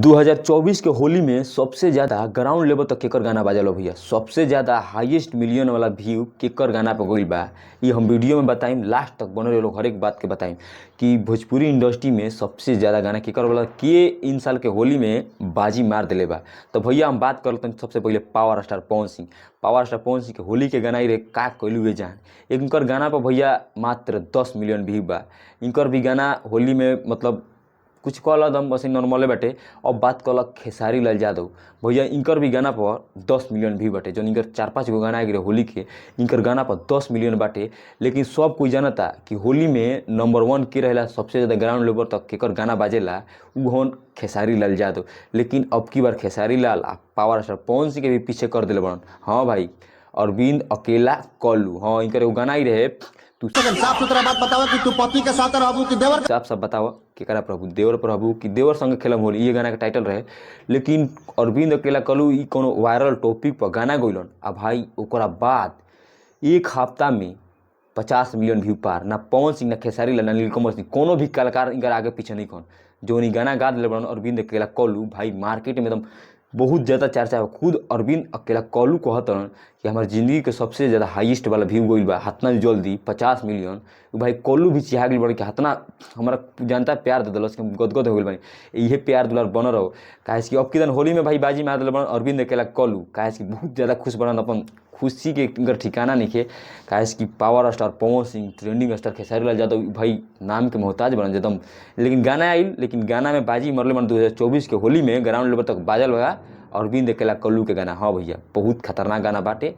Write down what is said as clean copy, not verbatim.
2024 के होली में सबसे ज़्यादा ग्राउंड लेवल तक केकर गाना बाजल भैया। सबसे ज़्यादा हाईएस्ट मिलियन वाला व्यू केकर गाना पे गईल बा। ये हम वीडियो में बताइम, लास्ट तक बनल लोग हर एक बात के बताइम कि भोजपुरी इंडस्ट्री में सबसे ज़्यादा गाना केकर वाला के इन साल के होली में बाजी मार दिले बा। तो भैया हम बात करते हैं सबसे पहले power star Pawan Singh. Power star Pawan Singh के होली के गाना ही रे का कैलू हुए जान। इनकर गाना पर भैया मात्र 10 मिलियन व्यू बा। इनकर भी गाना होली में मतलब कुछ कहल दम बस नॉर्मले बाटे। अब बात कहलक खेसारी लाल यादव भैया, इनकर भी गाना पर 10 मिलियन व्यू बाटे। जो इनकर 4-5 गो गाना गिरे होली के, इनकर गाना पर 10 मिलियन बाटे। लेकिन सब कोई जानता कि होली में नंबर 1 के रहेला, सबसे ज़्यादा ग्राउंड लेवल तक केकर गाना बाजेला उ हन खेसारी लाल यादव। लेकिन अब की बार खेसारी लाल आ पावर स्टार पवन सिंह के भी पीछे कर दिले बड़न। हाँ भाई, अरविंद अकेला कल्लू, हाँ इनकर एगो गाना ही रहे, तू साफ सुथरा बात बतावा कि तू पति के साथ रहबू कि देवर साफ साफ बतावा केकरा प्रभु, देवर प्रभु कि देवर संग खेलम होली, ये गाना के टाइटल रहे। लेकिन अरविंद अकेला कल्लू ई कोनो वायरल टॉपिक पर गाना गइलन आ भाई ओकरा बाद एक हफ्ता में 50 मिलियन व्यू पार। ना पवन सिंह, ना खेसारी लाल, ना नीलकमल सिंह, कोनो भी कलाकार इनकर आगे पीछे नहीं कौन। जो इन गाना गा दिले बड़न अरविंद अकेला कल्लू, भाई मार्केट में एकदम बहुत ज़्यादा चर्चा है। खुद अरविंद अकेला कल्लू कहतन कि हमारे ज़िंदगी के सबसे ज़्यादा हाईएस्ट वाला व्यू गइल बा हतना जल्दी 50 मिलियन। भाई कल्लू भी चिहा गइल बड़े कि हतना हमारा जनता प्यार दे दिलस कि हम गदगद हो गइल बानी। इहे प्यार दुलार बन रहो, काहे कि अब की दिन होली में भाई बाजी मार दिले बड़न अरविंद अकेला कल्लू। काहे कि बहुत ज़्यादा खुश बड़न, अपन खुशी के इनकर ठिकाना नहीं खे। काहे कि power star Pawan Singh, trending star Khesari Lal Yadav भाई नाम के मोहताज बनन एकदम। लेकिन गाना आइल, लेकिन गाना में बाजी मरले बन 2024 के होली में ग्राउंड लेवल तक बाजल बा अरविंद अकेला कल्लू के गाना। हाँ भैया, बहुत खतरनाक गाना बाटे।